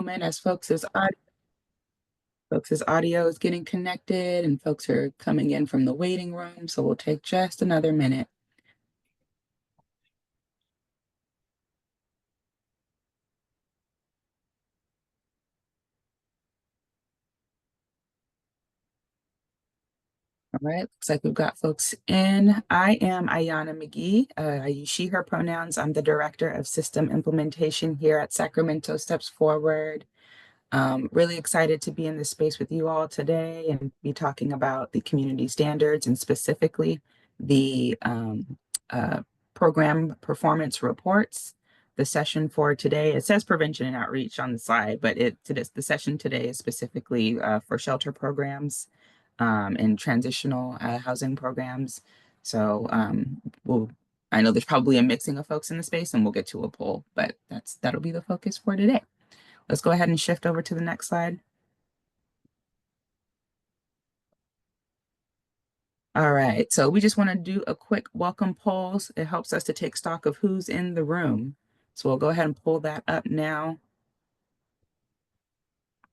moment as folks' audio is getting connected and folks are coming in from the waiting room, so we'll take just another minute. All right, looks like we've got folks in. I am Ayana McGee. I use she, her pronouns. I'm the Director of System Implementation here at Sacramento Steps Forward. Really excited to be in this space with you all today and be talking about the community standards and specifically the program performance reports. The session for today, it says prevention and outreach on the side, but the session today is specifically for shelter programs and transitional housing programs. So I know there's probably a mixing of folks in the space and we'll get to a poll, but that'll be the focus for today. Let's go ahead and shift over to the next slide. All right, so we just want to do a quick welcome poll. It helps us to take stock of who's in the room. So we'll go ahead and pull that up now.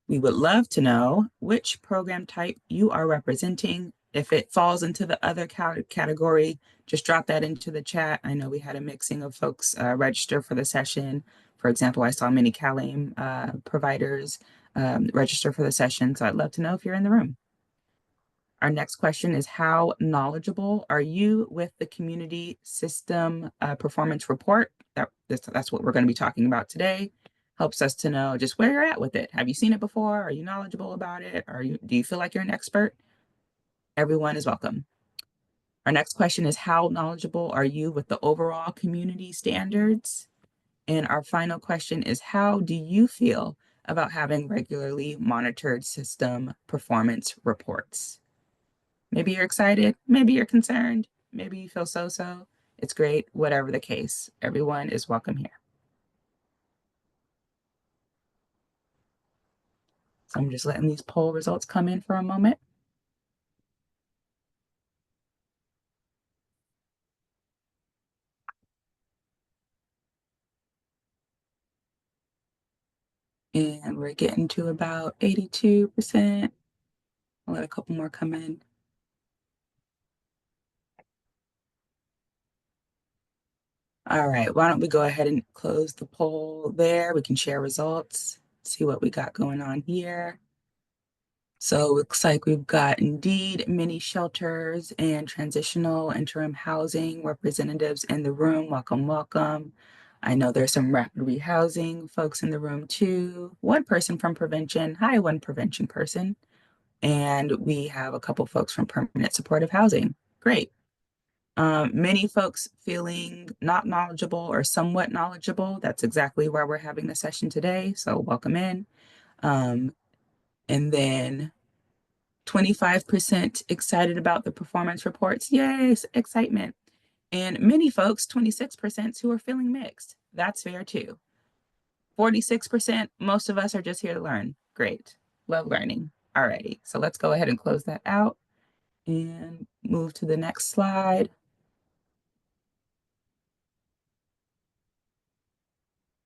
We would love to know which program type you are representing. If it falls into the other category, just drop that into the chat. I know we had a mixing of folks register for the session. For example, I saw many CalAIM providers register for the session, so I'd love to know if you're in the room. Our next question is, how knowledgeable are you with the community system performance report? That's what we're going to be talking about today. Helps us to know just where you're at with it. Have you seen it before? Are you knowledgeable about it? Do you feel like you're an expert? Everyone is welcome. Our next question is, how knowledgeable are you with the overall community standards? And our final question is, how do you feel about having regularly monitored system performance reports? Maybe you're excited, maybe you're concerned, maybe you feel so-so. It's great, whatever the case. Everyone is welcome here. So I'm just letting these poll results come in for a moment. And we're getting to about 82%. I'll let a couple more come in. All right, why don't we go ahead and close the poll there? We can share results, see what we got going on here. So it looks like we've got indeed many shelters and transitional interim housing representatives in the room. Welcome, welcome. I know there's some rapid rehousing folks in the room too. One person from prevention. Hi, one prevention person. And we have a couple folks from permanent supportive housing. Great. Many folks feeling not knowledgeable or somewhat knowledgeable. That's exactly why we're having the session today. So welcome in. And then 25% excited about the performance reports. Yes, excitement. And many folks, 26%, who are feeling mixed. That's fair too. 46%, most of us are just here to learn. Great. Love learning. Alrighty, so let's go ahead and close that out and move to the next slide.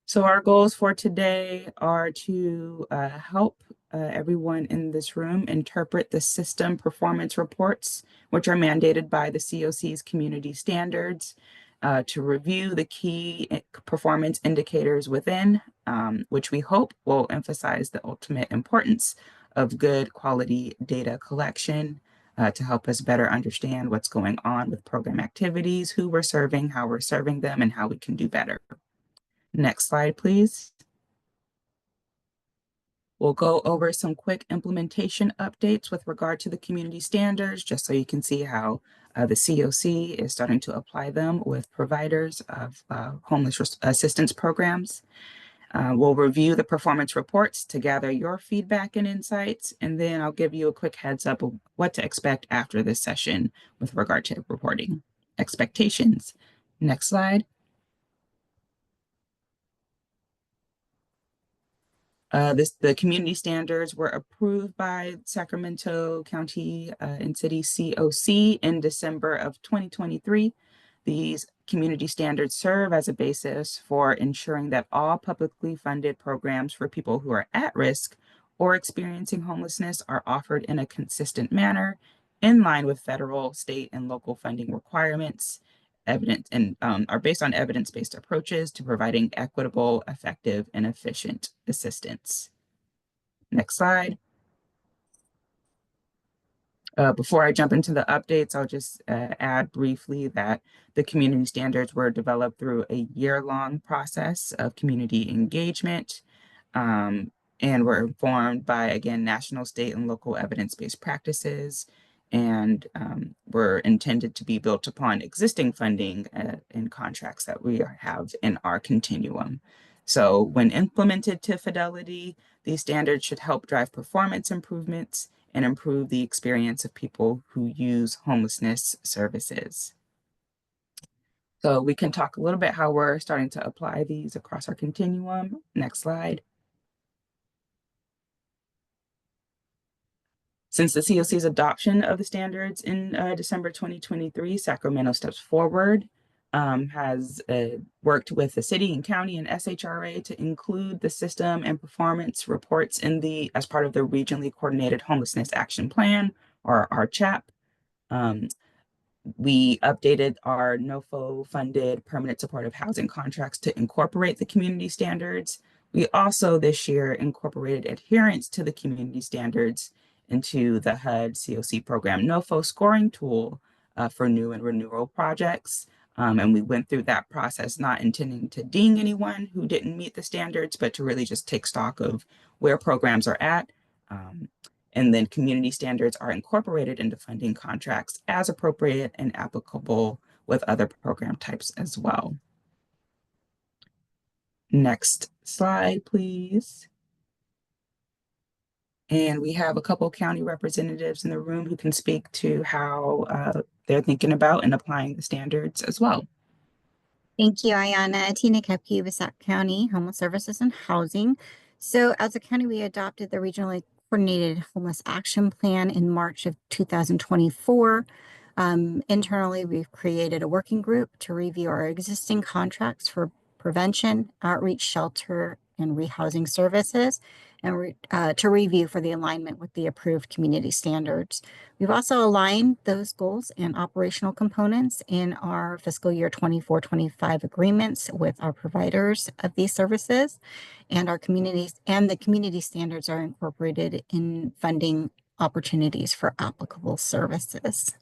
So our goals for today are to help everyone in this room interpret the system performance reports, which are mandated by the COC's community standards, to review the key performance indicators within, which we hope will emphasize the ultimate importance of good quality data collection to help us better understand what's going on with program activities, who we're serving, how we're serving them, and how we can do better. Next slide, please. We'll go over some quick implementation updates with regard to the community standards, just so you can see how the COC is starting to apply them with providers of homeless assistance programs. We'll review the performance reports to gather your feedback and insights, and then I'll give you a quick heads up of what to expect after this session with regard to reporting expectations. Next slide. The community standards were approved by Sacramento County and City COC in December of 2023. These Community standards serve as a basis for ensuring that all publicly funded programs for people who are at risk or experiencing homelessness are offered in a consistent manner in line with federal, state, and local funding requirements, evidence and are based on evidence-based approaches to providing equitable, effective, and efficient assistance. Next slide. Before I jump into the updates, I'll just add briefly that the community standards were developed through a year-long process of community engagement, and were informed by, again, national, state, and local evidence-based practices, and were intended to be built upon existing funding and contracts that we have in our continuum. So when implemented to fidelity, these standards should help drive performance improvements and improve the experience of people who use homelessness services. So we can talk a little bit how we're starting to apply these across our continuum. Next slide. Since the COC's adoption of the standards in December 2023, Sacramento Steps Forward has worked with the city and county and SHRA to include the system and performance reports as part of the Regionally Coordinated Homelessness Action Plan, or RCHAP. We updated our NOFO funded permanent supportive housing contracts to incorporate the community standards. We also this year incorporated adherence to the community standards into the HUD COC program NOFO scoring tool for new and renewal projects. And we went through that process, not intending to ding anyone who didn't meet the standards, but to really just take stock of where programs are at. And then community standards are incorporated into funding contracts as appropriate and applicable with other program types as well. Next slide, please. And we have a couple county representatives in the room who can speak to how they're thinking about and applying the standards as well. Thank you, Ayana. Tina Kepke, Sac County Homeless Services and Housing. So as a county, we adopted the Regionally Coordinated Homeless Action Plan in March of 2024. Internally, we've created a working group to review our existing contracts for prevention, outreach, shelter, and rehousing services, and to review for the alignment with the approved community standards. We've also aligned those goals and operational components in our fiscal year 24-25 agreements with our providers of these services, and our communities and the community standards are incorporated in funding opportunities for applicable services.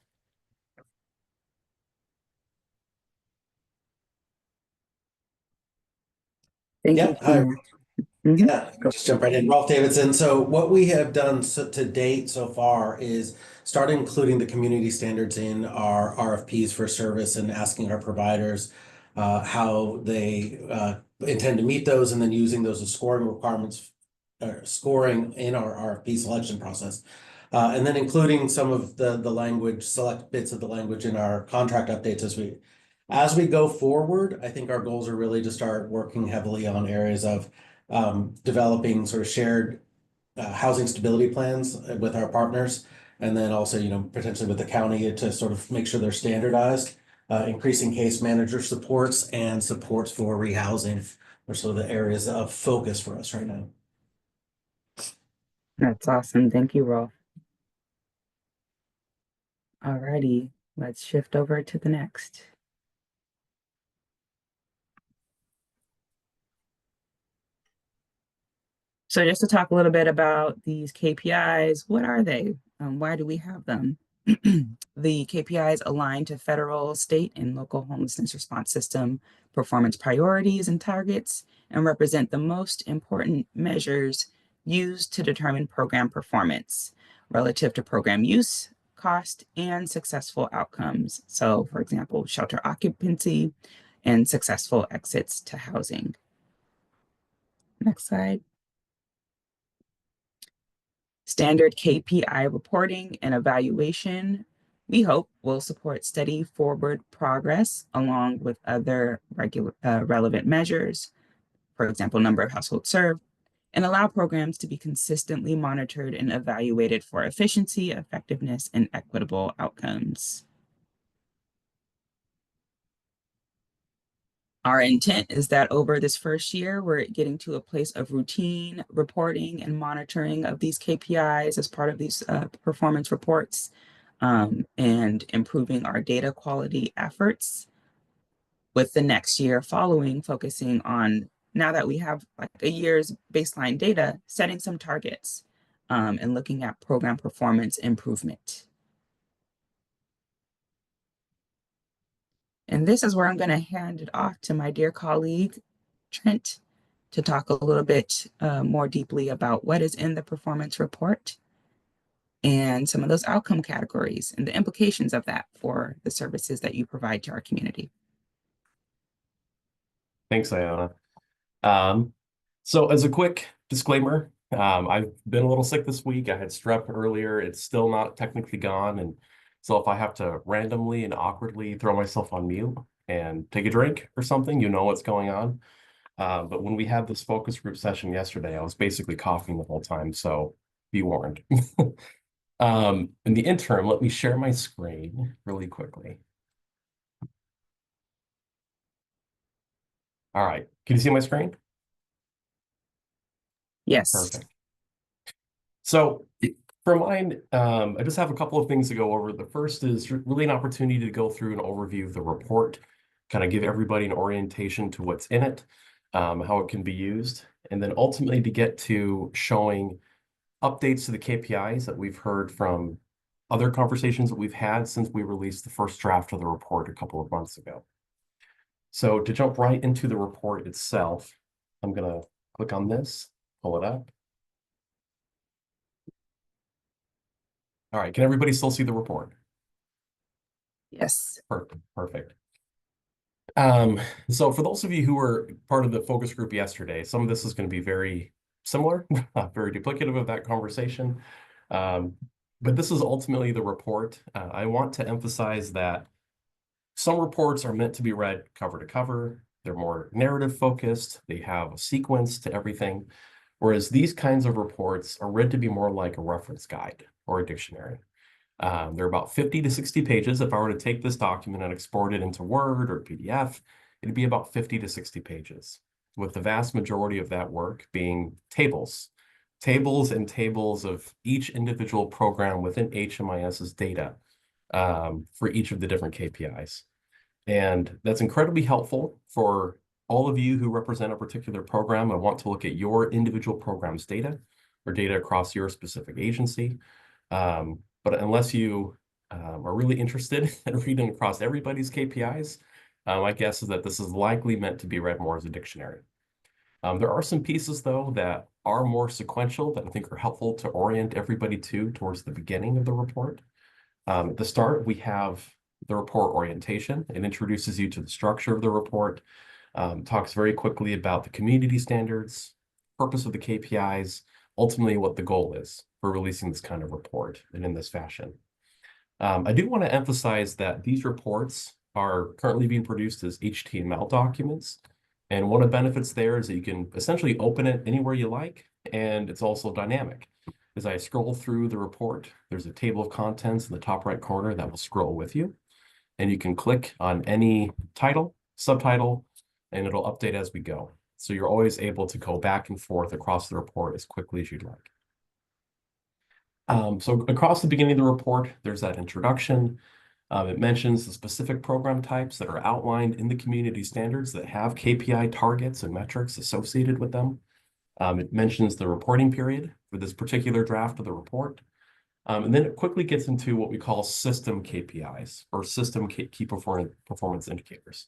Thank you, Tina. Yeah, just jump right in. Rolf Davidson. So what we have done to date so far is start including the community standards in our RFPs for service and asking our providers how they intend to meet those, and then using those as scoring requirements, scoring in our RFP selection process. And then including some of the language, select bits of the language in our contract updates as we go forward. I think our goals are really to start working heavily on areas of developing sort of shared housing stability plans with our partners, and then also, potentially with the county to sort of make sure they're standardized. Increasing case manager supports and supports for rehousing are sort of the areas of focus for us right now. That's awesome. Thank you, Rolf. Alrighty, let's shift over to the next. So just to talk a little bit about these KPIs, what are they? Why do we have them? The KPIs align to federal, state, and local homelessness response system performance priorities and targets, and represent the most important measures used to determine program performance relative to program use, cost, and successful outcomes. So, for example, shelter occupancy and successful exits to housing. Next slide. Standard KPI reporting and evaluation, we hope, will support steady forward progress along with other relevant measures, for example, number of households served, and allow programs to be consistently monitored and evaluated for efficiency, effectiveness, and equitable outcomes. Our intent is that over this first year, we're getting to a place of routine reporting and monitoring of these KPIs as part of these performance reports, and improving our data quality efforts, with the next year following focusing on, now that we have like a year's baseline data, setting some targets, and looking at program performance improvement. And this is where I'm going to hand it off to my dear colleague, Trent, to talk a little bit more deeply about what is in the performance report and some of those outcome categories and the implications of that for the services that you provide to our community. Thanks, Ayana. So as a quick disclaimer, I've been a little sick this week. I had strep earlier. It's still not technically gone. And so if I have to randomly and awkwardly throw myself on mute and take a drink or something, you know what's going on. But when we had this focus group session yesterday, I was basically coughing the whole time. So be warned. In the interim, let me share my screen really quickly. All right. Can you see my screen? Yes. Perfect. So for mine, I just have a couple of things to go over. The first is really an opportunity to go through an overview of the report, kind of give everybody an orientation to what's in it, how it can be used, and then ultimately to get to showing updates to the KPIs that we've heard from other conversations that we've had since we released the first draft of the report a couple of months ago. So to jump right into the report itself, I'm going to click on this, pull it up. All right, can everybody still see the report? Yes. Perfect. So for those of you who were part of the focus group yesterday, some of this is going to be very similar, very duplicative of that conversation. But this is ultimately the report. I want to emphasize that some reports are meant to be read cover to cover. They're more narrative focused. They have a sequence to everything. Whereas these kinds of reports are read to be more like a reference guide or a dictionary. They're about 50 to 60 pages. If I were to take this document and export it into Word or PDF, it'd be about 50 to 60 pages, with the vast majority of that work being tables. Tables and tables of each individual program within HMIS's data for each of the different KPIs. And that's incredibly helpful for all of you who represent a particular program and want to look at your individual program's data or data across your specific agency. But unless you are really interested in reading across everybody's KPIs, my guess is that this is likely meant to be read more as a dictionary. There are some pieces, though, that are more sequential that I think are helpful to orient everybody to towards the beginning of the report. At the start, we have the report orientation. It introduces you to the structure of the report, talks very quickly about the community standards, purpose of the KPIs, ultimately what the goal is for releasing this kind of report and in this fashion. I do want to emphasize that these reports are currently being produced as HTML documents. And one of the benefits there is that you can essentially open it anywhere you like, and it's also dynamic. As I scroll through the report, there's a table of contents in the top right corner that will scroll with you. And you can click on any title, subtitle, and it'll update as we go. So you're always able to go back and forth across the report as quickly as you'd like. So across the beginning of the report, there's that introduction. It mentions the specific program types that are outlined in the community standards that have KPI targets and metrics associated with them. It mentions the reporting period for this particular draft of the report. And then it quickly gets into what we call system KPIs or system key performance indicators.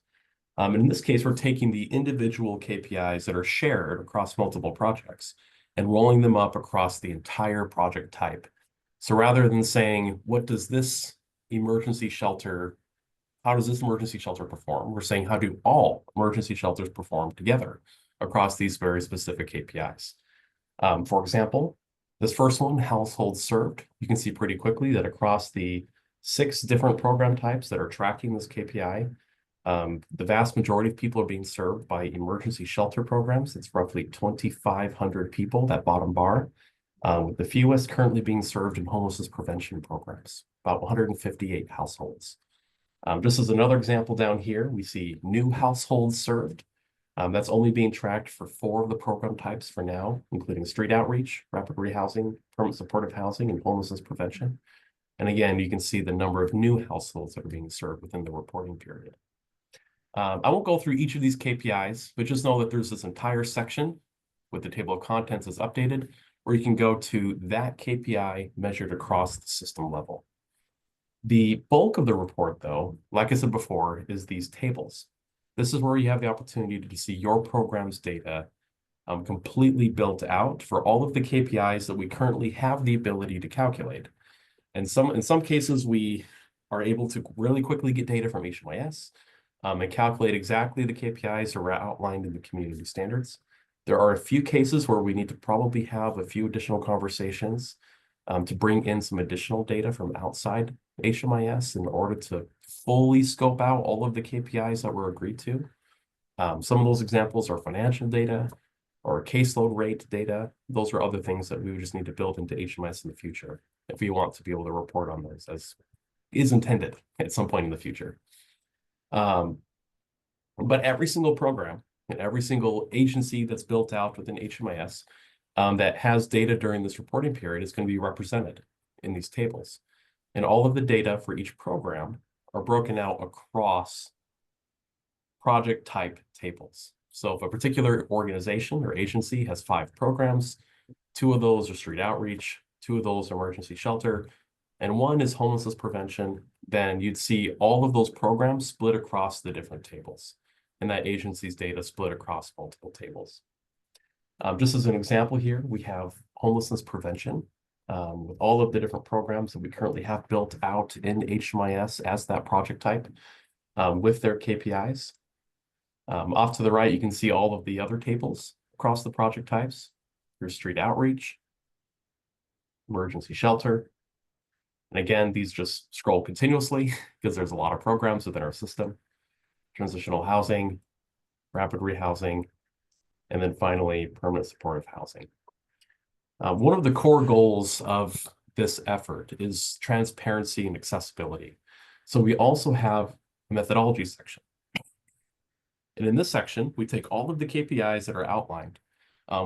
And in this case, we're taking the individual KPIs that are shared across multiple projects and rolling them up across the entire project type. So rather than saying, how does this emergency shelter perform? We're saying, how do all emergency shelters perform together across these very specific KPIs? For example, this first one, households served, you can see pretty quickly that across the 6 different program types that are tracking this KPI, the vast majority of people are being served by emergency shelter programs. It's roughly 2,500 people, that bottom bar, with the fewest currently being served in homelessness prevention programs, about 158 households. Just as another example down here, we see new households served. That's only being tracked for 4 of the program types for now, including street outreach, rapid rehousing, permanent supportive housing, and homelessness prevention. And again, you can see the number of new households that are being served within the reporting period. I won't go through each of these KPIs, but just know that there's this entire section with the table of contents is updated, where you can go to that KPI measured across the system level. The bulk of the report, though, like I said before, is these tables. This is where you have the opportunity to see your program's data completely built out for all of the KPIs that we currently have the ability to calculate. And in some cases, we are able to really quickly get data from HMIS and calculate exactly the KPIs that are outlined in the community standards. There are a few cases where we need to probably have a few additional conversations to bring in some additional data from outside HMIS in order to fully scope out all of the KPIs that were agreed to. Some of those examples are financial data or caseload rate data. Those are other things that we would just need to build into HMIS in the future if we want to be able to report on those as is intended at some point in the future. But every single program and every single agency that's built out within HMIS that has data during this reporting period is going to be represented in these tables. And all of the data for each program are broken out across project type tables. So if a particular organization or agency has 5 programs, 2 of those are street outreach, 2 of those are emergency shelter, and 1 is homelessness prevention, then you'd see all of those programs split across the different tables, and that agency's data split across multiple tables. Just as an example here, we have homelessness prevention with all of the different programs that we currently have built out in HMIS as that project type with their KPIs. Off to the right, you can see all of the other tables across the project types. There's street outreach, emergency shelter. And again, these just scroll continuously because there's a lot of programs within our system. Transitional housing, rapid rehousing, and then finally, permanent supportive housing. One of the core goals of this effort is transparency and accessibility. So we also have a methodology section. And in this section, we take all of the KPIs that are outlined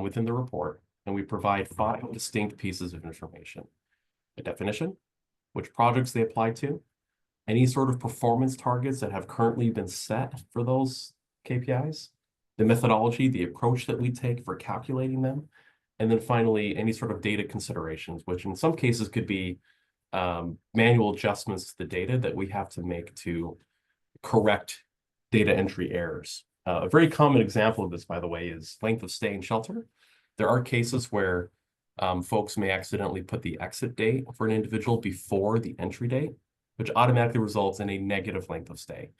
within the report, and we provide 5 distinct pieces of information. A definition, which projects they apply to, any sort of performance targets that have currently been set for those KPIs, the methodology, the approach that we take for calculating them, and then finally, any sort of data considerations, which in some cases could be manual adjustments to the data that we have to make to correct data entry errors. A very common example of this, by the way, is length of stay in shelter. There are cases where folks may accidentally put the exit date for an individual before the entry date, which automatically results in a negative length of stay.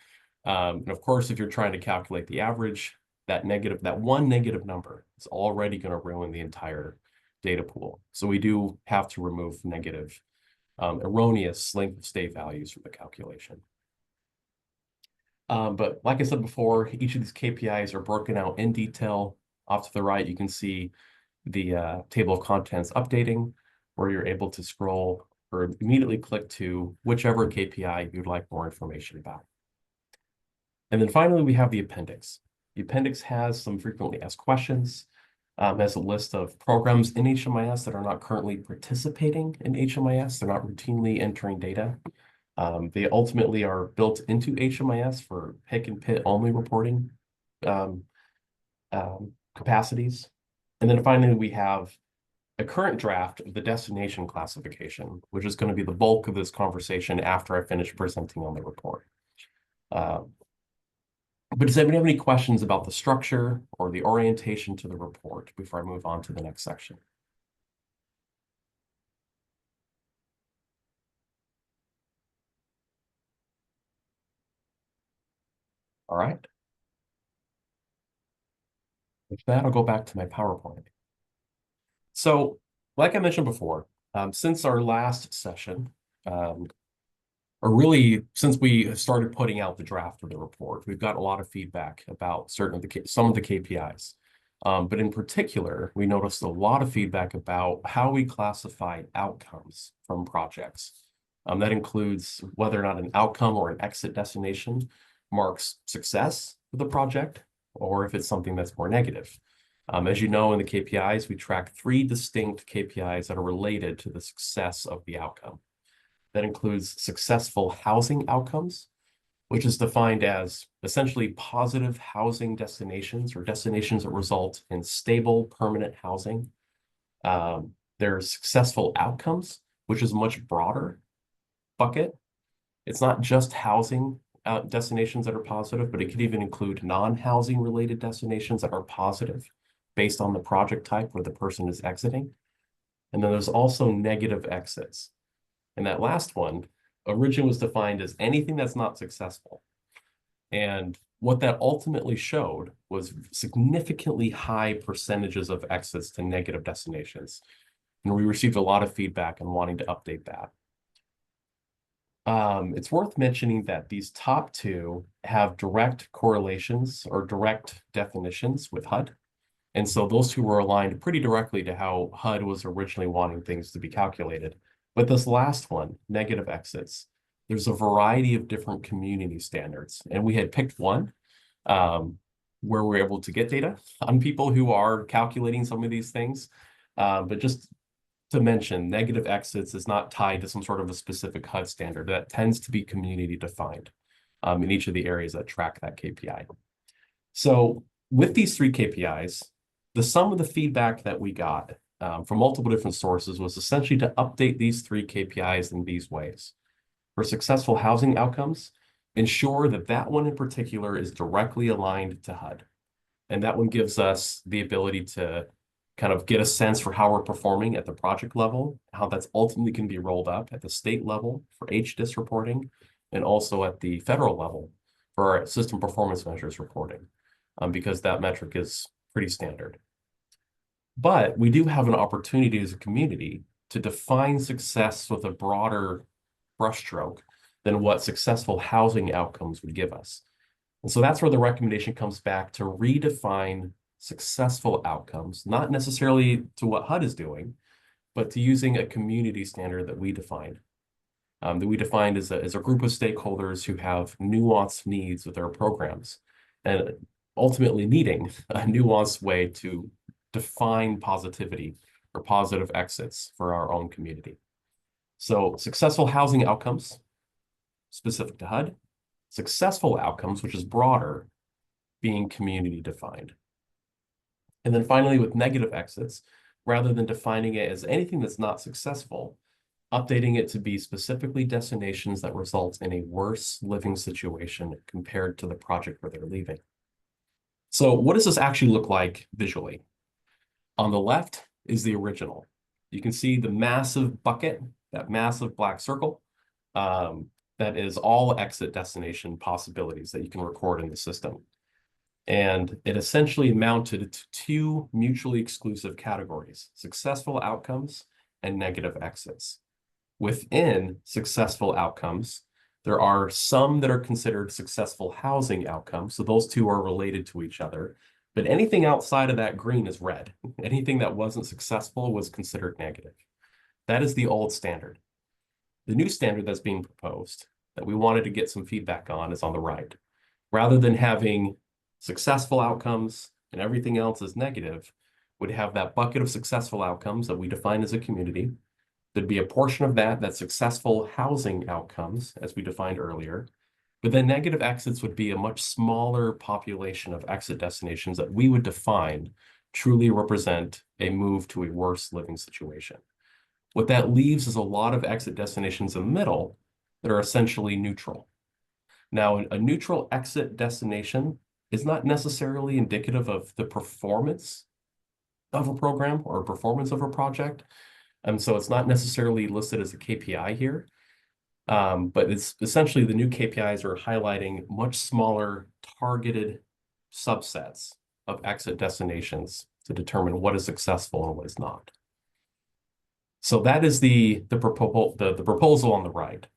And of course, if you're trying to calculate the average, that one negative number is already going to ruin the entire data pool. So we do have to remove negative, erroneous length of stay values from the calculation. But like I said before, each of these KPIs are broken out in detail. Off to the right, you can see the table of contents updating, where you're able to scroll or immediately click to whichever KPI you'd like more information about. And then finally, we have the appendix. The appendix has some frequently asked questions, has a list of programs in HMIS that are not currently participating in HMIS. They're not routinely entering data. They ultimately are built into HMIS for pick and pit only reporting capacities. And then finally, we have a current draft of the destination classification, which is going to be the bulk of this conversation after I finish presenting on the report. But does anybody have any questions about the structure or the orientation to the report before I move on to the next section? All right. With that, I'll go back to my PowerPoint. So, like I mentioned before, since our last session, or really since we started putting out the draft of the report, we've got a lot of feedback about some of the KPIs. But in particular, we noticed a lot of feedback about how we classify outcomes from projects. That includes whether or not an outcome or an exit destination marks success of the project, or if it's something that's more negative. As you know, in the KPIs, we track 3 distinct KPIs that are related to the success of the outcome. That includes successful housing outcomes, which is defined as essentially positive housing destinations or destinations that result in stable, permanent housing. There's successful outcomes, which is a much broader bucket. It's not just housing destinations that are positive, but it could even include non-housing related destinations that are positive based on the project type where the person is exiting. And then there's also negative exits. And that last one originally was defined as anything that's not successful. And what that ultimately showed was significantly high percentages of exits to negative destinations. And we received a lot of feedback on wanting to update that. It's worth mentioning that these top 2 have direct correlations or direct definitions with HUD. And so those 2 were aligned pretty directly to how HUD was originally wanting things to be calculated. But this last one, negative exits, there's a variety of different community standards. And we had picked one where we're able to get data on people who are calculating some of these things. But just to mention, negative exits is not tied to some sort of a specific HUD standard. That tends to be community defined in each of the areas that track that KPI. So with these 3 KPIs, the sum of the feedback that we got from multiple different sources was essentially to update these 3 KPIs in these ways. For successful housing outcomes, ensure that that one in particular is directly aligned to HUD. And that one gives us the ability to kind of get a sense for how we're performing at the project level, how that's ultimately can be rolled up at the state level for HDIS reporting, and also at the federal level for our system performance measures reporting, because that metric is pretty standard. But we do have an opportunity as a community to define success with a broader brushstroke than what successful housing outcomes would give us. And so that's where the recommendation comes back to redefine successful outcomes, not necessarily to what HUD is doing, but to using a community standard that we defined. That we defined as a group of stakeholders who have nuanced needs with their programs, and ultimately needing a nuanced way to define positivity or positive exits for our own community. So successful housing outcomes, specific to HUD, successful outcomes, which is broader, being community defined. And then finally, with negative exits, rather than defining it as anything that's not successful, updating it to be specifically destinations that result in a worse living situation compared to the project where they're leaving. So what does this actually look like visually? On the left is the original. You can see the massive bucket, that massive black circle, that is all exit destination possibilities that you can record in the system. And it essentially mounted to 2 mutually exclusive categories: successful outcomes and negative exits. Within successful outcomes, there are some that are considered successful housing outcomes. So those 2 are related to each other. But anything outside of that green is red. Anything that wasn't successful was considered negative. That is the old standard. The new standard that's being proposed that we wanted to get some feedback on is on the right. Rather than having successful outcomes and everything else is negative, would have that bucket of successful outcomes that we define as a community. There'd be a portion of that that's successful housing outcomes, as we defined earlier. But then negative exits would be a much smaller population of exit destinations that we would define truly represent a move to a worse living situation. What that leaves is a lot of exit destinations in the middle that are essentially neutral. Now, a neutral exit destination is not necessarily indicative of the performance of a program or performance of a project. And so it's not necessarily listed as a KPI here. But it's essentially the new KPIs are highlighting much smaller targeted subsets of exit destinations to determine what is successful and what is not. So that is the proposal on the right.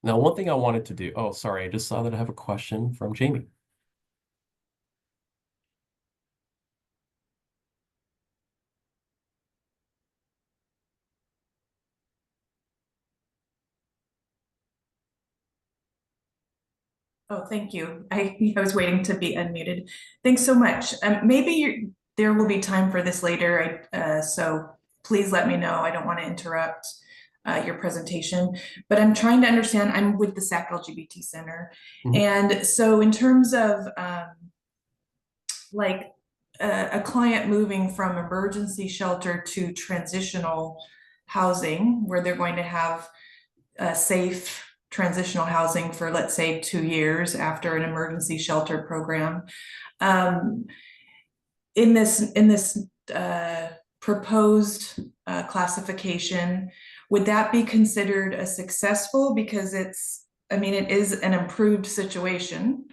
Now, one thing I wanted to do, oh, sorry, I just saw that I have a question from Jamie. Oh, thank you. I was waiting to be unmuted. Thanks so much. Maybe there will be time for this later, so please let me know. I don't want to interrupt your presentation, but I'm trying to understand. I'm with the SAC LGBT Center. And so in terms of like a client moving from emergency shelter to transitional housing, where they're going to have a safe transitional housing for, let's say, 2 years after an emergency shelter program. In this proposed classification, would that be considered a successful, because it is an improved situation,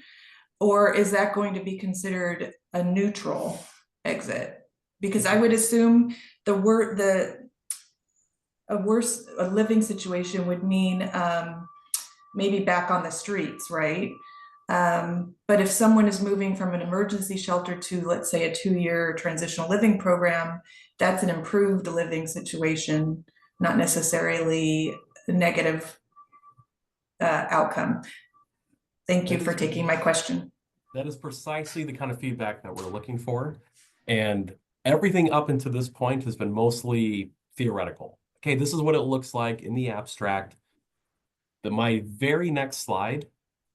or is that going to be considered a neutral exit? Because I would assume a living situation would mean maybe back on the streets, right? But if someone is moving from an emergency shelter to, let's say, a 2-year transitional living program, that's an improved living situation, not necessarily a negative outcome. Thank you for taking my question. That is precisely the kind of feedback that we're looking for. And everything up until this point has been mostly theoretical. Okay, this is what it looks like in the abstract. My very next slide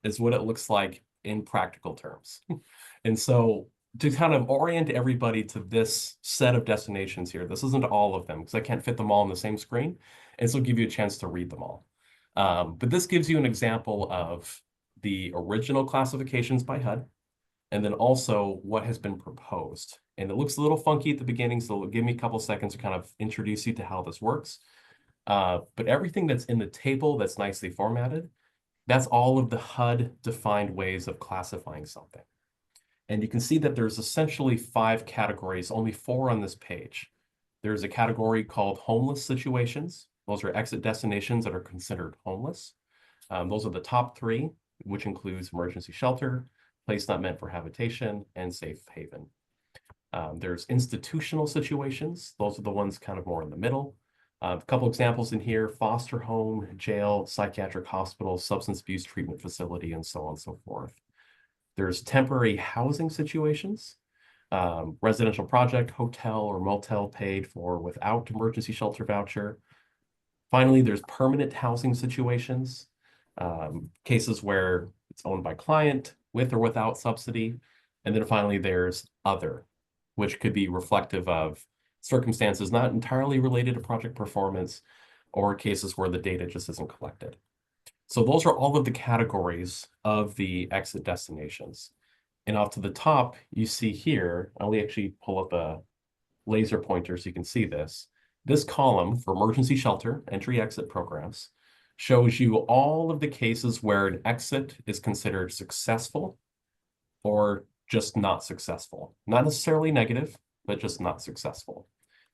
is what it looks like in practical terms. And so to kind of orient everybody to this set of destinations here, this isn't all of them because I can't fit them all on the same screen. And so give you a chance to read them all. But this gives you an example of the original classifications by HUD, and then also what has been proposed. And it looks a little funky at the beginning, so give me a couple seconds to kind of introduce you to how this works. But everything that's in the table that's nicely formatted, that's all of the HUD-defined ways of classifying something. And you can see that there's essentially 5 categories, only 4 on this page. There's a category called homeless situations. Those are exit destinations that are considered homeless. Those are the top 3, which includes emergency shelter, place not meant for habitation, and safe haven. There's institutional situations. Those are the ones kind of more in the middle. A couple examples in here: foster home, jail, psychiatric hospital, substance abuse treatment facility, and so on and so forth. There's temporary housing situations, residential project, hotel or motel paid for without emergency shelter voucher. Finally, there's permanent housing situations, cases where it's owned by client with or without subsidy. And then finally, there's other, which could be reflective of circumstances not entirely related to project performance or cases where the data just isn't collected. So those are all of the categories of the exit destinations. And off to the top, you see here, I'll actually pull up a laser pointer so you can see this. This column for emergency shelter entry-exit programs shows you all of the cases where an exit is considered successful or just not successful. Not necessarily negative, but just not successful.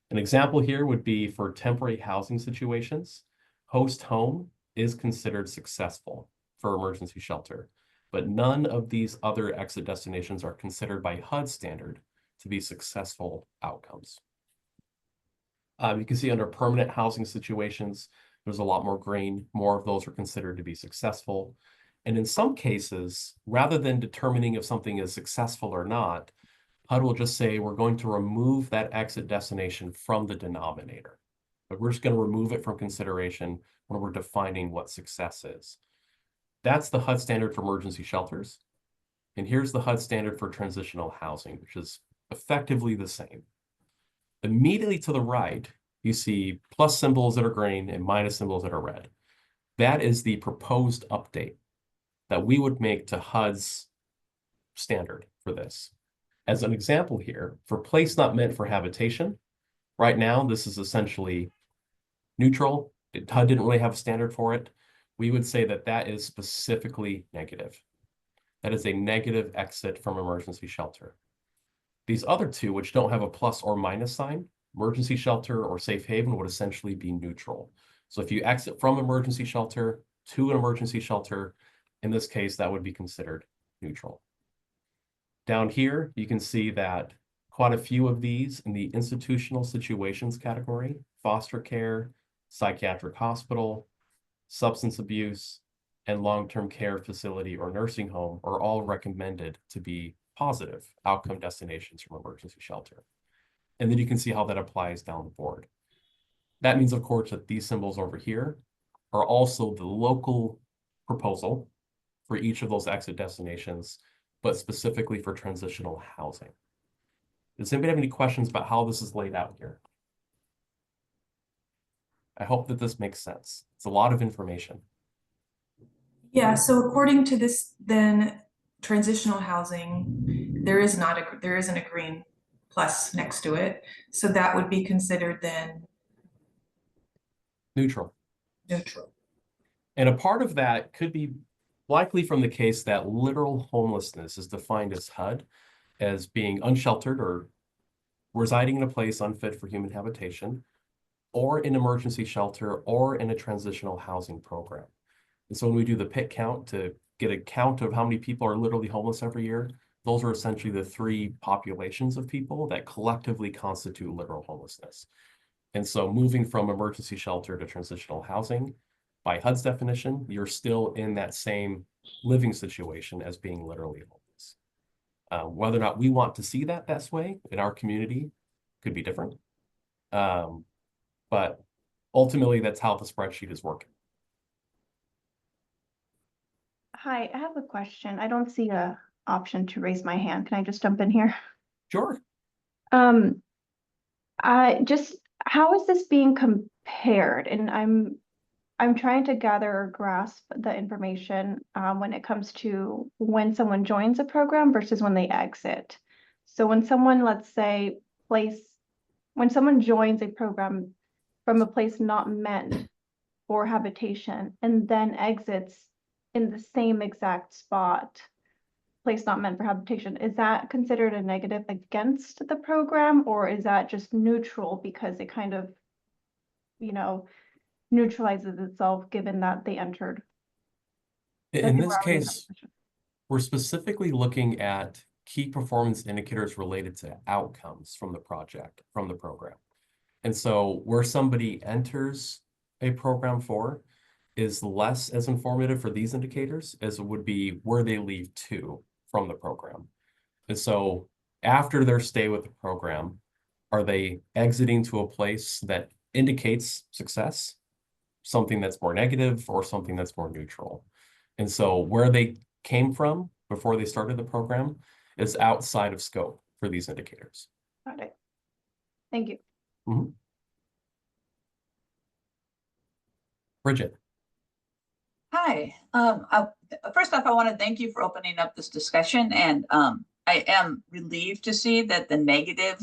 An example here would be for temporary housing situations. Host home is considered successful for emergency shelter, but none of these other exit destinations are considered by HUD standard to be successful outcomes. You can see under permanent housing situations, there's a lot more green. More of those are considered to be successful. And in some cases, rather than determining if something is successful or not, HUD will just say, we're going to remove that exit destination from the denominator. But we're just going to remove it from consideration when we're defining what success is. That's the HUD standard for emergency shelters. And here's the HUD standard for transitional housing, which is effectively the same. Immediately to the right, you see plus symbols that are green and minus symbols that are red. That is the proposed update that we would make to HUD's standard for this. As an example here, for place not meant for habitation, right now, this is essentially neutral. HUD didn't really have a standard for it. We would say that that is specifically negative. That is a negative exit from emergency shelter. These other two, which don't have a plus or minus sign, emergency shelter or safe haven, would essentially be neutral. So if you exit from emergency shelter to an emergency shelter, in this case, that would be considered neutral. Down here, you can see that quite a few of these in the institutional situations category: foster care, psychiatric hospital, substance abuse, and long-term care facility or nursing home are all recommended to be positive outcome destinations from emergency shelter. And then you can see how that applies down the board. That means, of course, that these symbols over here are also the local proposal for each of those exit destinations, but specifically for transitional housing. Does anybody have any questions about how this is laid out here? I hope that this makes sense. It's a lot of information. Yeah, so according to this, then transitional housing, there isn't a green plus next to it. So that would be considered then Neutral. neutral. And a part of that could be likely from the case that literal homelessness is defined as HUD, as being unsheltered or residing in a place unfit for human habitation, or in emergency shelter, or in a transitional housing program. And so when we do the PIT count to get a count of how many people are literally homeless every year, those are essentially the three populations of people that collectively constitute literal homelessness. And so moving from emergency shelter to transitional housing, by HUD's definition, you're still in that same living situation as being literally homeless. Whether or not we want to see that way in our community could be different. But ultimately, that's how the spreadsheet is working. Hi, I have a question. I don't see a option to raise my hand. Can I just jump in here? Sure. How is this being compared? And I'm trying to gather or grasp the information when it comes to when someone joins a program versus when they exit. So when someone, let's say, when someone joins a program from a place not meant for habitation and then exits in the same exact spot, place not meant for habitation, is that considered a negative against the program, or is that just neutral because it kind of, neutralizes itself given that they entered? In this case, we're specifically looking at key performance indicators related to outcomes from the project, from the program. And so where somebody enters a program for is less as informative for these indicators as it would be where they leave to from the program. And so after their stay with the program, are they exiting to a place that indicates success, something that's more negative, or something that's more neutral? And so where they came from before they started the program is outside of scope for these indicators. Got it. Thank you. Mm-hmm. Bridget. Hi. First off, I want to thank you for opening up this discussion, and I am relieved to see that the negative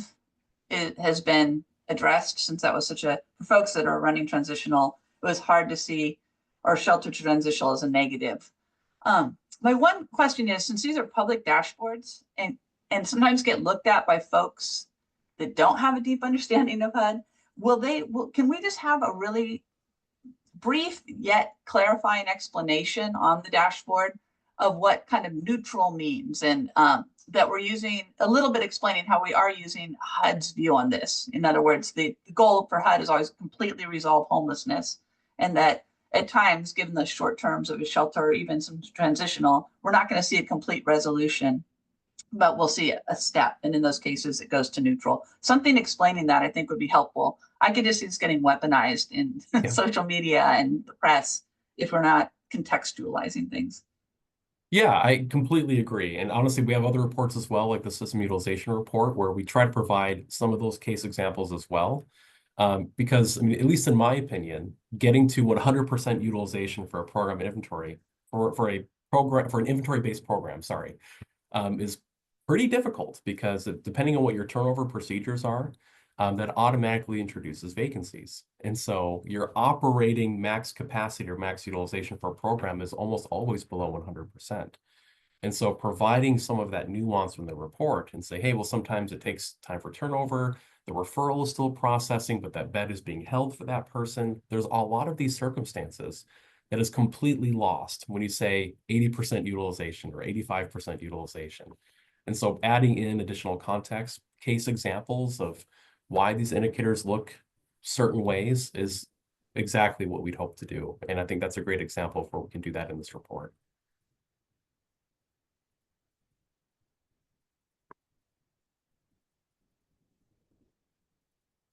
has been addressed, since that was such a, for folks that are running transitional, it was hard to see our shelter to transitional as a negative. My one question is, since these are public dashboards and sometimes get looked at by folks that don't have a deep understanding of HUD, can we just have a really brief yet clarifying explanation on the dashboard of what kind of neutral means, and that we're using a little bit explaining how we are using HUD's view on this. In other words, the goal for HUD is always completely resolve homelessness, and that at times, given the short terms of a shelter or even some transitional, we're not going to see a complete resolution, but we'll see a step. And in those cases, it goes to neutral. Something explaining that I think would be helpful. I could just see it's getting weaponized in social media and the press if we're not contextualizing things. Yeah, I completely agree. And honestly, we have other reports as well, like the system utilization report, where we try to provide some of those case examples as well. Because, I mean, at least in my opinion, getting to 100% utilization for a program inventory, for an inventory-based program, is pretty difficult, because depending on what your turnover procedures are, that automatically introduces vacancies. And so your operating max capacity or max utilization for a program is almost always below 100%. And so providing some of that nuance from the report and say, hey, well, sometimes it takes time for turnover, the referral is still processing, but that bed is being held for that person. There's a lot of these circumstances that is completely lost when you say 80% utilization or 85% utilization. And so adding in additional context, case examples of why these indicators look certain ways is exactly what we'd hope to do. And I think that's a great example of where we can do that in this report.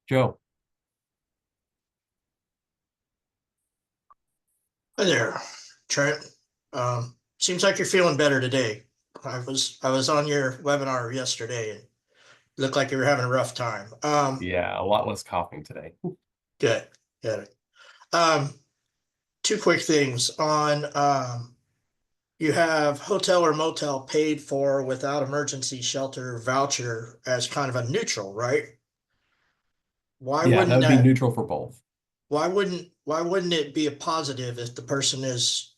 Joe. Hi there, Trent. Seems like you're feeling better today. I was on your webinar yesterday and looked like you were having a rough time. Yeah, a lot less coughing today. Good, good. Two quick things on you have hotel or motel paid for without emergency shelter voucher as kind of a neutral, right? Why Yeah, that wouldn't would be neutral for both. why wouldn't it be a positive if the person is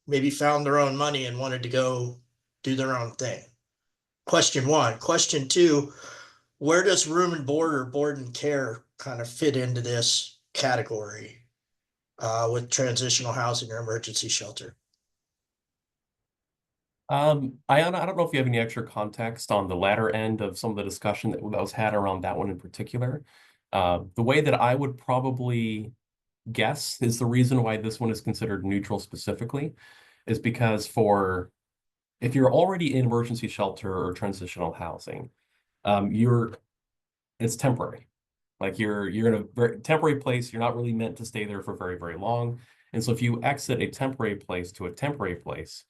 maybe found their own money and wanted to go do their own thing? Question one. Question two, where does room and board or board and care kind of fit into this category with transitional housing or emergency shelter? Ayanna, I don't know if you have any extra context on the latter end of some of the discussion that was had around that one in particular. The way that I would probably guess is the reason why this one is considered neutral specifically is because if you're already in emergency shelter or transitional housing, it's temporary. Like you're in a very temporary place. You're not really meant to stay there for very, very long. And so if you exit a temporary place to a temporary place,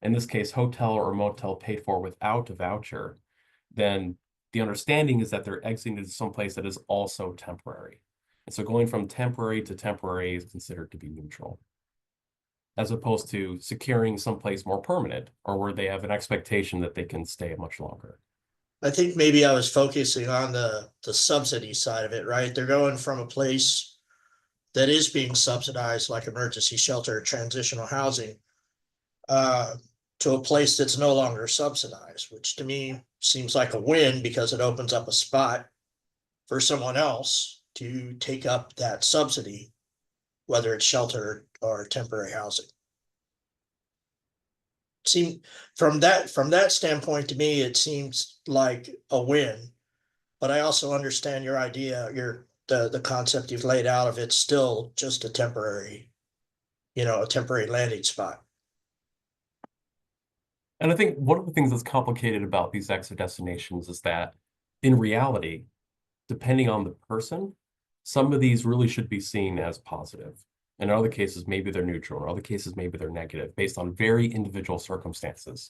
in this case, hotel or motel paid for without a voucher, then the understanding is that they're exiting to some place that is also temporary. And so going from temporary to temporary is considered to be neutral, as opposed to securing someplace more permanent or where they have an expectation that they can stay much longer. I think maybe I was focusing on the subsidy side of it, right? They're going from a place that is being subsidized like emergency shelter or transitional housing to a place that's no longer subsidized, which to me seems like a win because it opens up a spot for someone else to take up that subsidy, whether it's shelter or temporary housing. From that standpoint, to me, it seems like a win. But I also understand your idea, the concept you've laid out of it's still just a temporary landing spot. And I think one of the things that's complicated about these exit destinations is that in reality, depending on the person, some of these really should be seen as positive. In other cases, maybe they're neutral. In other cases, maybe they're negative based on very individual circumstances.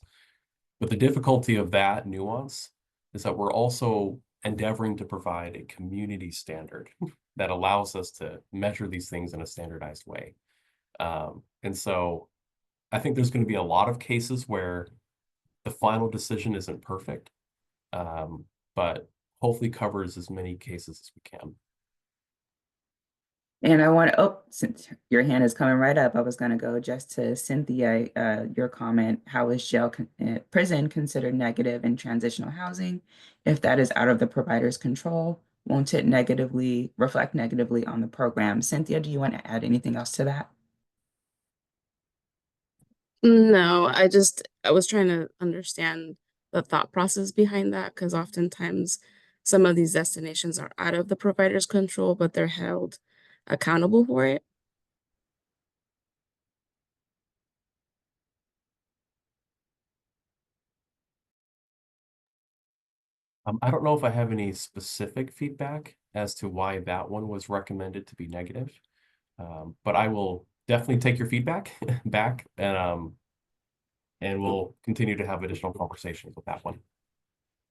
But the difficulty of that nuance is that we're also endeavoring to provide a community standard that allows us to measure these things in a standardized way. And so I think there's going to be a lot of cases where the final decision isn't perfect, but hopefully covers as many cases as we can. And I want to, since your hand is coming right up, I was going to go just to Cynthia, your comment, how is prison considered negative in transitional housing? If that is out of the provider's control, won't it reflect negatively on the program? Cynthia, do you want to add anything else to that? No, I was trying to understand the thought process behind that because oftentimes some of these destinations are out of the provider's control, but they're held accountable for it. I don't know if I have any specific feedback as to why that one was recommended to be negative, but I will definitely take your feedback back and we'll continue to have additional conversations with that one.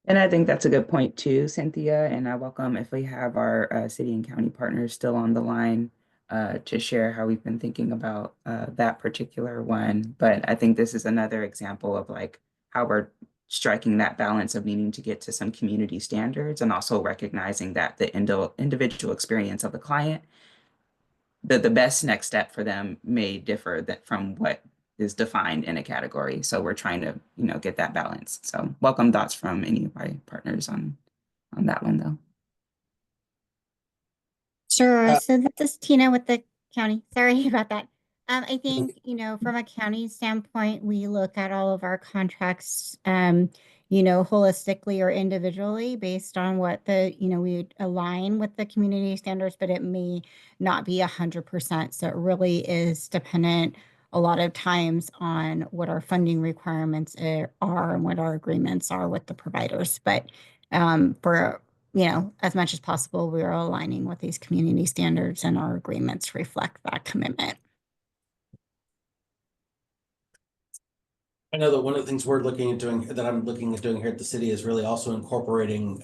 And I think that's a good point too, Cynthia. And I welcome if we have our city and county partners still on the line to share how we've been thinking about that particular one. But I think this is another example of like how we're striking that balance of needing to get to some community standards and also recognizing that the individual experience of the client, the best next step for them may differ from what is defined in a category. So we're trying to, get that balance. So welcome thoughts from any of my partners on that one though. Sure. So this is Tina with the county. Sorry about that. I think, from a county standpoint, we look at all of our contracts, holistically or individually based on what we would align with the community standards, but it may not be 100%. So it really is dependent a lot of times on what our funding requirements are and what our agreements are with the providers. But for as much as possible, we are aligning with these community standards, and our agreements reflect that commitment. I know that one of the things we're looking at doing, that I'm looking at doing here at the city, is really also incorporating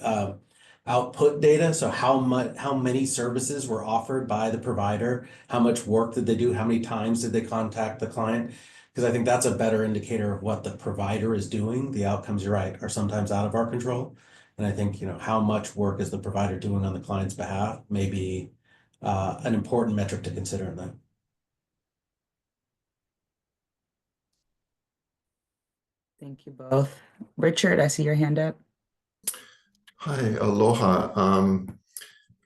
output data. So how many services were offered by the provider, how much work did they do, how many times did they contact the client? Because I think that's a better indicator of what the provider is doing. The outcomes, you're right, are sometimes out of our control. And I think, how much work is the provider doing on the client's behalf may be an important metric to consider in that. Thank you both. Richard, I see your hand up. Hi, aloha. I'm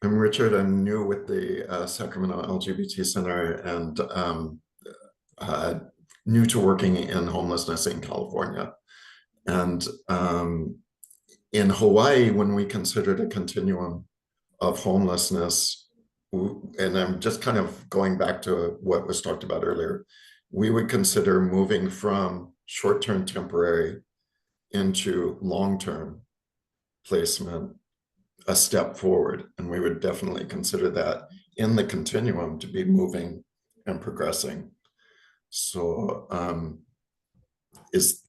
Richard. I'm new with the Sacramento LGBT Center and new to working in homelessness in California. And in Hawaii, when we considered a continuum of homelessness, and I'm just kind of going back to what was talked about earlier, we would consider moving from short-term temporary into long-term placement a step forward. And we would definitely consider that in the continuum to be moving and progressing. So is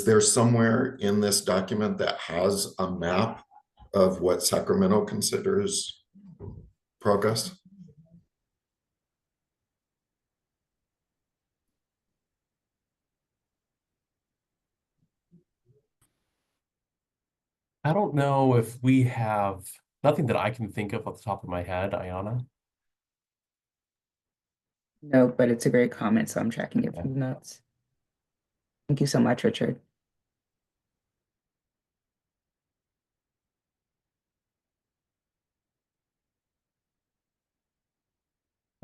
there somewhere in this document that has a map of what Sacramento considers progress? I don't know if we have, nothing that I can think of off the top of my head, Ayana. No, but it's a great comment, so I'm tracking it from the notes. Thank you so much, Richard.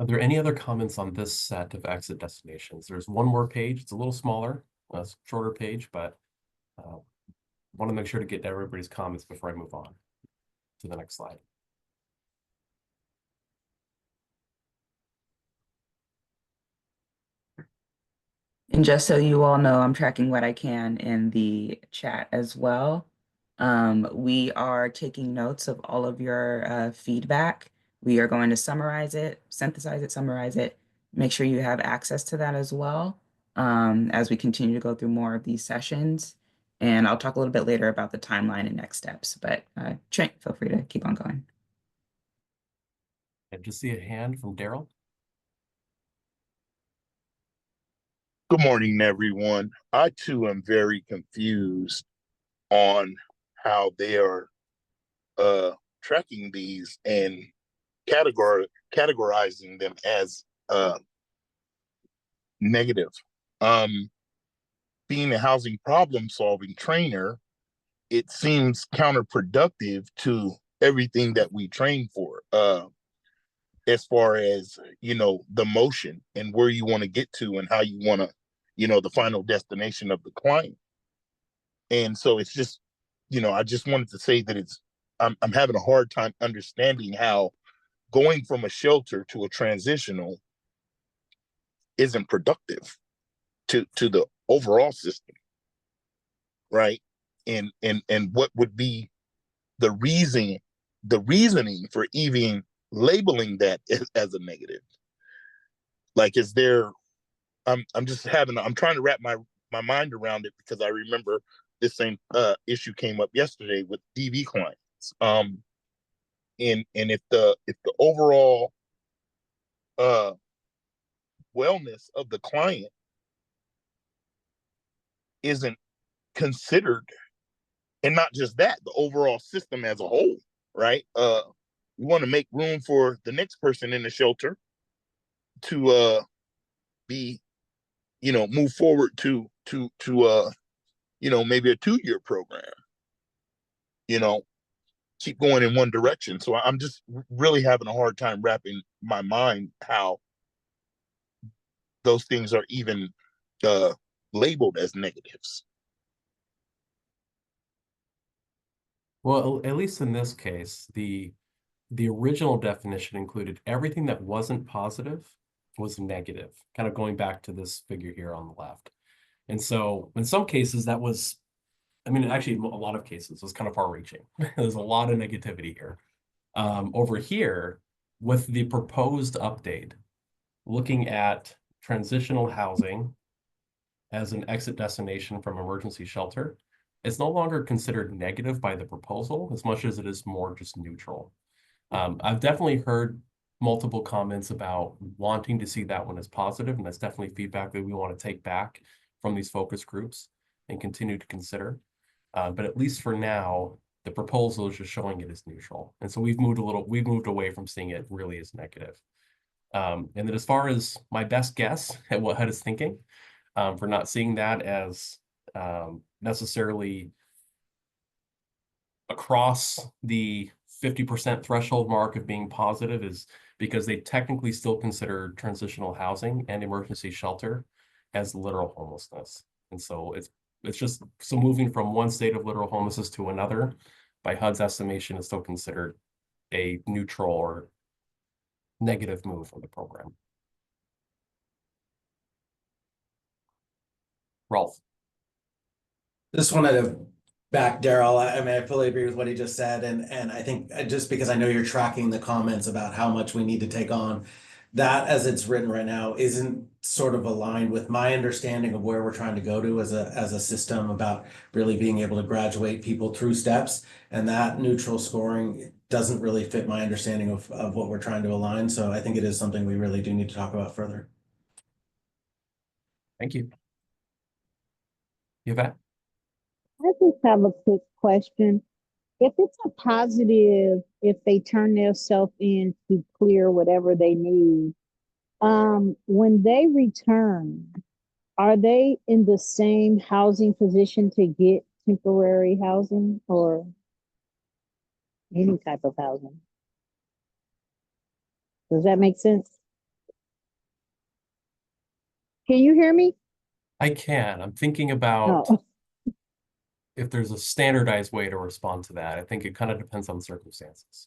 Are there any other comments on this set of exit destinations? There's one more page. It's a little smaller, a shorter page, but want to make sure to get everybody's comments before I move on to the next slide. And just so you all know, I'm tracking what I can in the chat as well. We are taking notes of all of your feedback. We are going to summarize it, synthesize it, summarize it, make sure you have access to that as well as we continue to go through more of these sessions. And I'll talk a little bit later about the timeline and next steps, but Trent, feel free to keep on going. I just see a hand from Daryl. Good morning, everyone. I too am very confused on how they are tracking these and categorizing them as negative. Being a housing problem solving trainer, it seems counterproductive to everything that we train for. As far as, the motion and where you want to get to and how you want to, the final destination of the client. And so it's just, I just wanted to say that I'm having a hard time understanding how going from a shelter to a transitional isn't productive to the overall system. Right. And what would be the reasoning for even labeling that as a negative? Like, is there, I'm trying to wrap my mind around it, because I remember this same issue came up yesterday with DV clients. And if the overall wellness of the client isn't considered, and not just that, the overall system as a whole, right? We want to make room for the next person in the shelter to be, move forward to maybe a 2-year program, keep going in one direction. So I'm just really having a hard time wrapping my mind how those things are even labeled as negatives. Well, at least in this case, the original definition included everything that wasn't positive was negative, kind of going back to this figure here on the left. And so in some cases that was, I mean, actually a lot of cases was kind of far reaching. There's a lot of negativity here. Over here, with the proposed update, looking at transitional housing as an exit destination from emergency shelter, it's no longer considered negative by the proposal as much as it is more just neutral. I've definitely heard multiple comments about wanting to see that one as positive, and that's definitely feedback that we want to take back from these focus groups and continue to consider. But at least for now, the proposal is just showing it as neutral. And so we've moved away from seeing it really as negative. And then as far as my best guess at what HUD is thinking, for not seeing that as necessarily across the 50% threshold mark of being positive, is because they technically still consider transitional housing and emergency shelter as literal homelessness. And so it's just, so moving from one state of literal homelessness to another, by HUD's estimation, is still considered a neutral or negative move for the program. Rolf. Just wanted to back Daryl. I mean, I fully agree with what he just said. And I think just because I know you're tracking the comments about how much we need to take on, that as it's written right now isn't sort of aligned with my understanding of where we're trying to go to as a system, about really being able to graduate people through steps. And that neutral scoring doesn't really fit my understanding of what we're trying to align. So I think it is something we really do need to talk about further. Thank you. Yvette? I just have a quick question. If it's a positive, if they turn themselves in to clear whatever they need, when they return, are they in the same housing position to get temporary housing or any type of housing? Does that make sense? Can you hear me? I can. I'm thinking about Oh, if there's a standardized way to respond to that. I think it kind of depends on circumstances.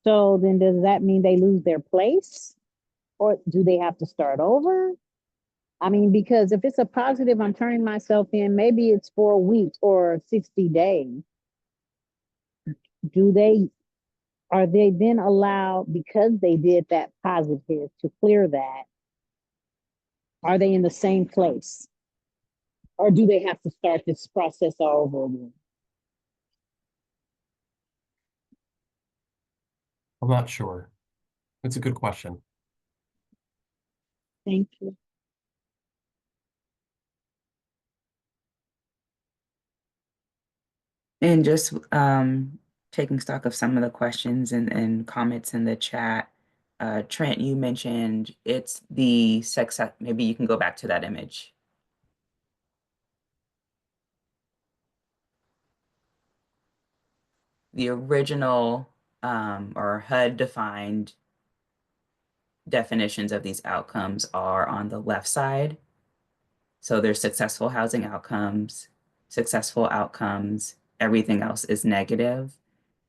so then does that mean they lose their place? Or do they have to start over? I mean, because if it's a positive, I'm turning myself in, maybe it's 4 weeks or 60 days. Are they then allowed, because they did that positive, to clear that? Are they in the same place? Or do they have to start this process all over again? I'm not sure. It's a good question. Thank you. And just taking stock of some of the questions and comments in the chat. Trent, you mentioned it's the success. Maybe you can go back to that image. The original or HUD defined definitions of these outcomes are on the left side. So there's successful housing outcomes, successful outcomes, everything else is negative.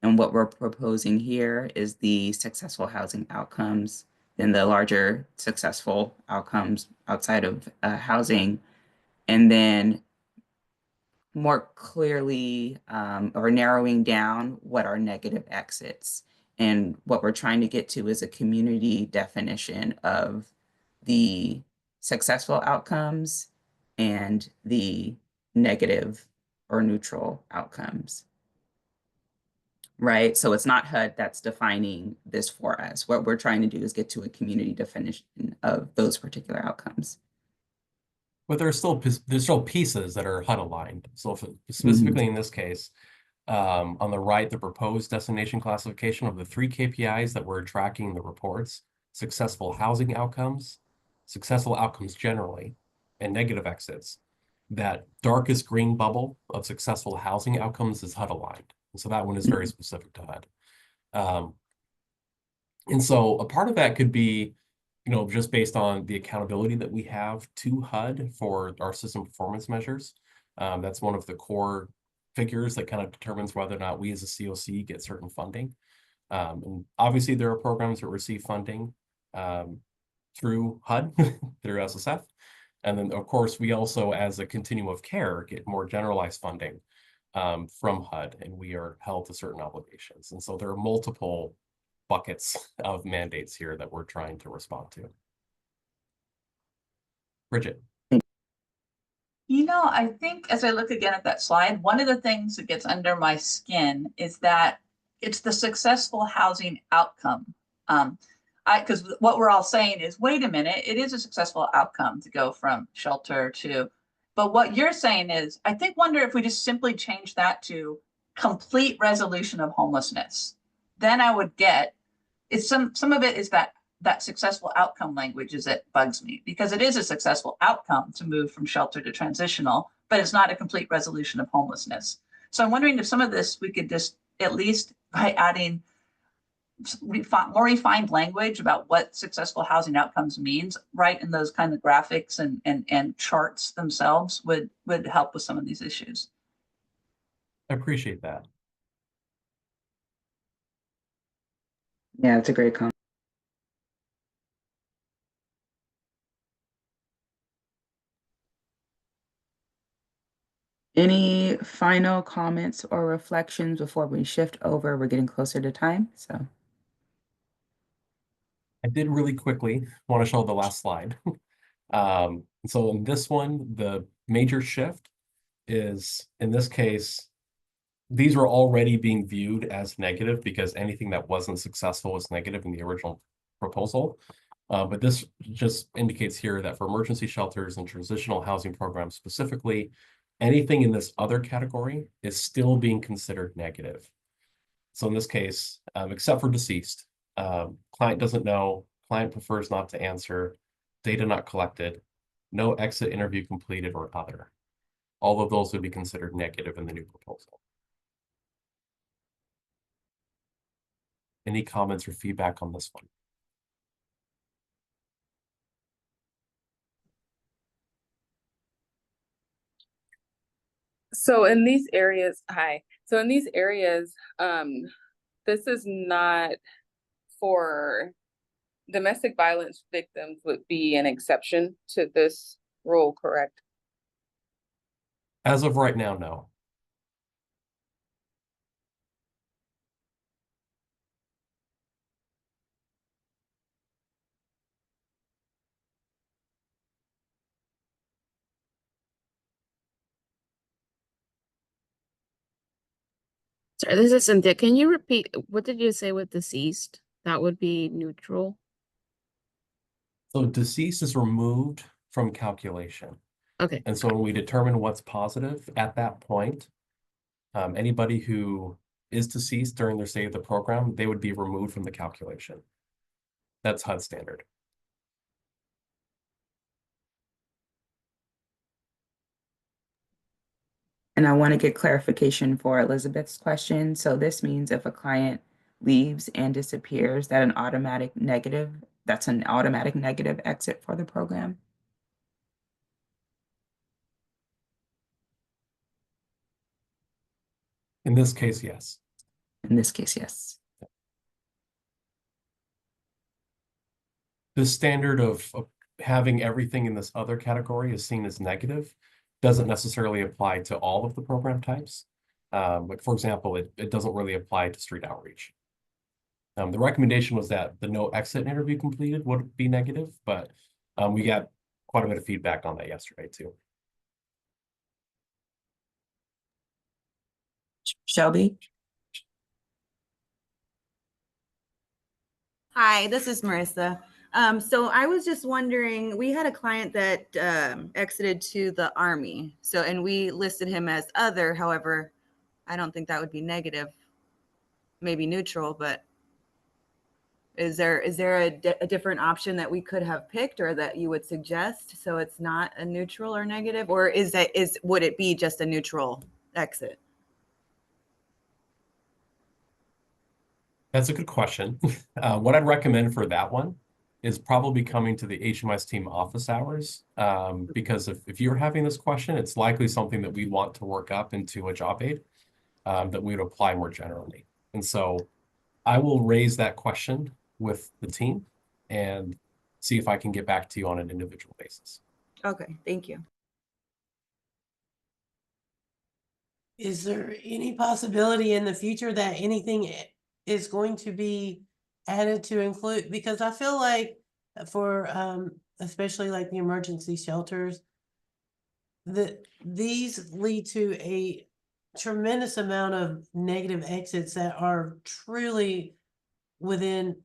And what we're proposing here is the successful housing outcomes, then the larger successful outcomes outside of housing, and then more clearly or narrowing down what are negative exits. And what we're trying to get to is a community definition of the successful outcomes and the negative or neutral outcomes. Right? So it's not HUD that's defining this for us. What we're trying to do is get to a community definition of those particular outcomes. But there's still pieces that are HUD aligned. So specifically in this case, on the right, the proposed destination classification of the 3 KPIs that we're tracking in the reports: successful housing outcomes, successful outcomes generally, and negative exits. That darkest green bubble of successful housing outcomes is HUD aligned. And so that one is very specific to HUD. And so a part of that could be, just based on the accountability that we have to HUD for our system performance measures. That's one of the core figures that kind of determines whether or not we as a COC get certain funding. And obviously there are programs that receive funding through HUD, through SSF. And then of course, we also as a continuum of care get more generalized funding from HUD, and we are held to certain obligations. And so there are multiple buckets of mandates here that we're trying to respond to. Bridget. You know, I think as I look again at that slide, one of the things that gets under my skin is that it's the successful housing outcome. Because what we're all saying is, wait a minute, it is a successful outcome to go from shelter to, but what you're saying is, I wonder if we just simply change that to complete resolution of homelessness. Then I would get, it's some of it is that successful outcome language is that bugs me, because it is a successful outcome to move from shelter to transitional, but it's not a complete resolution of homelessness. So I'm wondering if some of this we could just, at least by adding more refined language about what successful housing outcomes means, right in those kind of graphics and charts themselves would help with some of these issues. I appreciate that. Yeah, it's a great comment. Any final comments or reflections before we shift over? We're getting closer to time, so. I did really quickly want to show the last slide. So in this one, the major shift is, in this case, these were already being viewed as negative because anything that wasn't successful was negative in the original proposal. But this just indicates here that for emergency shelters and transitional housing programs specifically, anything in this other category is still being considered negative. So in this case, except for deceased, client doesn't know, client prefers not to answer, data not collected, no exit interview completed or other. All of those would be considered negative in the new proposal. Any comments or feedback on this one? So in these areas, so in these areas, this is not for domestic violence victims would be an exception to this rule, correct? As of right now, no. Sorry, this is Cynthia. Can you repeat, what did you say with deceased? That would be neutral? So deceased is removed from calculation. Okay. And so when we determine what's positive at that point, anybody who is deceased during their stay of the program, they would be removed from the calculation. That's HUD standard. And I want to get clarification for Elizabeth's question. So this means if a client leaves and disappears, that's an automatic negative exit for the program? In this case, yes. In this case, yes. The standard of having everything in this other category is seen as negative doesn't necessarily apply to all of the program types. Like for example, it doesn't really apply to street outreach. The recommendation was that the no exit interview completed would be negative, but we got quite a bit of feedback on that yesterday too. Shelby? Hi, this is Marissa. So I was just wondering, we had a client that exited to the Army. So, and we listed him as other. However, I don't think that would be negative, maybe neutral, but is there a different option that we could have picked or that you would suggest so it's not a neutral or negative, or would it be just a neutral exit? That's a good question. What I'd recommend for that one is probably coming to the HMS team office hours. Because if you're having this question, it's likely something that we want to work up into a job aid that we would apply more generally. And so I will raise that question with the team and see if I can get back to you on an individual basis. Okay, thank you. Is there any possibility in the future that anything is going to be added to include? Because I feel like for especially like the emergency shelters, these lead to a tremendous amount of negative exits that are truly without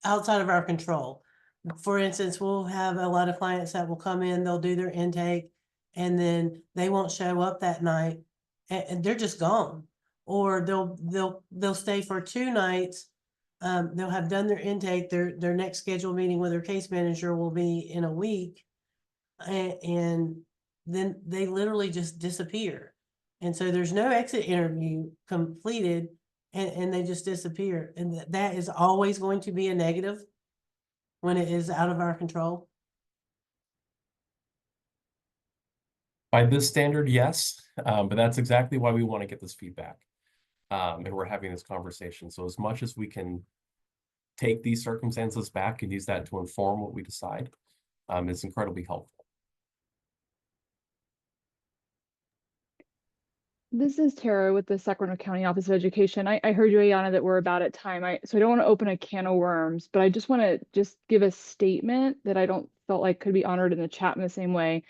outside of our control. For instance, we'll have a lot of clients that will come in, they'll do their intake, and then they won't show up that night, and they're just gone. Or they'll stay for 2 nights. They'll have done their intake. Their next scheduled meeting with their case manager will be in a week, and then they literally just disappear. And so there's no exit interview completed, and they just disappear. And that is always going to be a negative when it is out of our control. By this standard, yes, but that's exactly why we want to get this feedback. And we're having this conversation. So as much as we can take these circumstances back and use that to inform what we decide, it's incredibly helpful. This is Tara with the Sacramento County Office of Education. I heard you, Ayana, that we're about at time. So I don't want to open a can of worms, but I just want to give a statement that I don't felt like could be honored in the chat in the same way.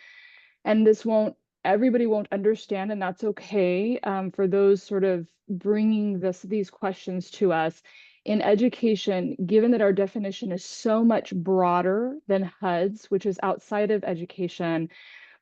And everybody won't understand, and that's okay. For those sort of bringing these questions to us in education, given that our definition is so much broader than HUD's, which is outside of education,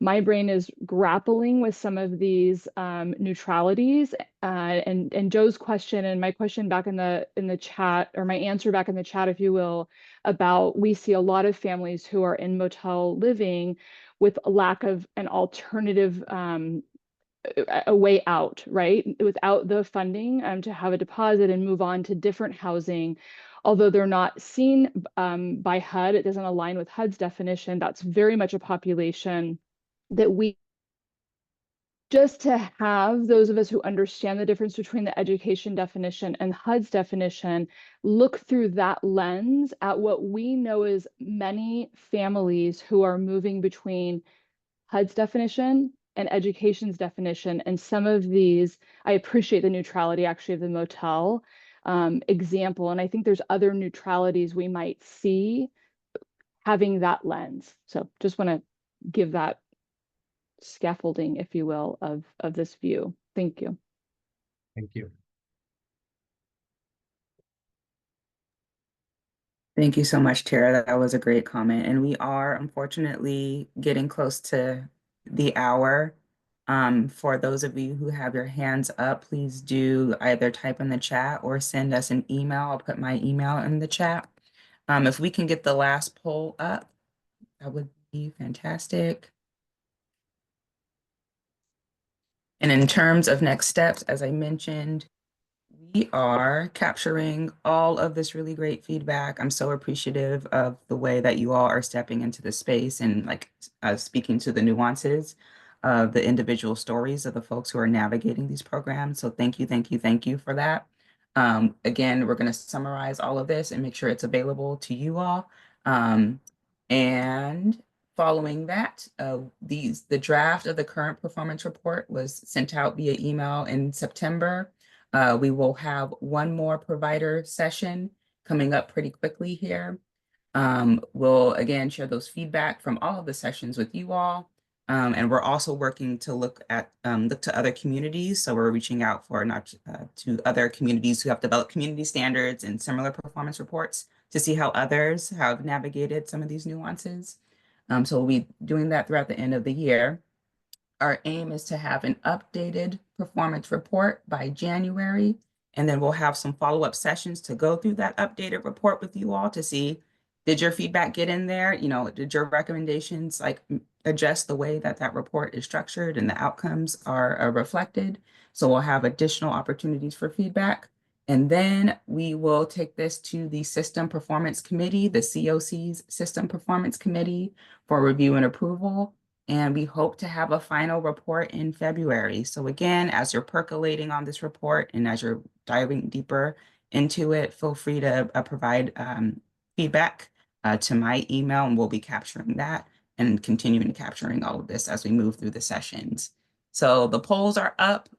my brain is grappling with some of these neutralities, and Joe's question and my question back in the chat, or my answer back in the chat, if you will, about we see a lot of families who are in motel living with a lack of an alternative, a way out, right? Without the funding to have a deposit and move on to different housing. Although they're not seen by HUD, it doesn't align with HUD's definition. That's very much a population that we, just to have those of us who understand the difference between the education definition and HUD's definition, look through that lens at what we know is many families who are moving between HUD's definition and education's definition. And some of these, I appreciate the neutrality actually of the motel example. And I think there's other neutralities we might see having that lens. So just want to give that scaffolding, if you will, of this view. Thank you. Thank you. Thank you so much, Tara. That was a great comment. And we are unfortunately getting close to the hour. For those of you who have your hands up, please do either type in the chat or send us an email. I'll put my email in the chat. If we can get the last poll up, that would be fantastic. And in terms of next steps, as I mentioned, we are capturing all of this really great feedback. I'm so appreciative of the way that you all are stepping into the space and speaking to the nuances of the individual stories of the folks who are navigating these programs. So thank you, thank you, thank you for that. Again, we're going to summarize all of this and make sure it's available to you all. And following that, the draft of the current performance report was sent out via email in September. We will have one more provider session coming up pretty quickly here. We'll again share those feedback from all of the sessions with you all. And we're also working to look to other communities. So we're reaching out to other communities who have developed community standards and similar performance reports to see how others have navigated some of these nuances. So we'll be doing that throughout the end of the year. Our aim is to have an updated performance report by January, and then we'll have some follow-up sessions to go through that updated report with you all to see, did your feedback get in there? Did your recommendations adjust the way that report is structured and the outcomes are reflected? So we'll have additional opportunities for feedback. And then we will take this to the System Performance Committee, the COC's System Performance Committee, for review and approval. And we hope to have a final report in February. So again, as you're percolating on this report and as you're diving deeper into it, feel free to provide feedback to my email, and we'll be capturing that and continuing capturing all of this as we move through the sessions. So the polls are up.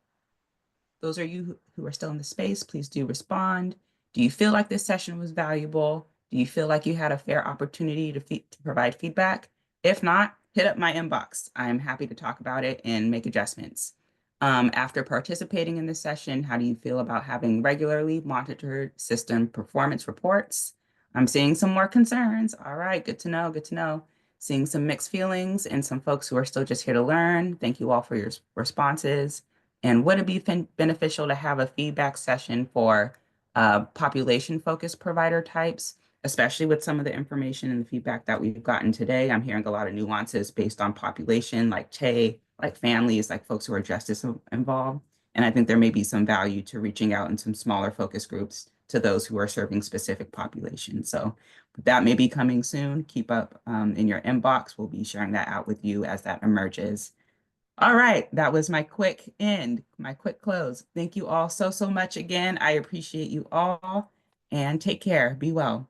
Those are you who are still in the space, please do respond. Do you feel like this session was valuable? Do you feel like you had a fair opportunity to provide feedback? If not, hit up my inbox. I'm happy to talk about it and make adjustments. After participating in this session, how do you feel about having regularly monitored system performance reports? I'm seeing some more concerns. All right, good to know, good to know. Seeing some mixed feelings and some folks who are still just here to learn. Thank you all for your responses. And would it be beneficial to have a feedback session for population-focused provider types, especially with some of the information and the feedback that we've gotten today? I'm hearing a lot of nuances based on population, like CHE, like families, like folks who are justice involved. And I think there may be some value to reaching out in some smaller focus groups to those who are serving specific populations. So that may be coming soon. Keep up in your inbox. We'll be sharing that out with you as that emerges. All right, that was my quick end, my quick close. Thank you all so much again. I appreciate you all, and take care. Be well.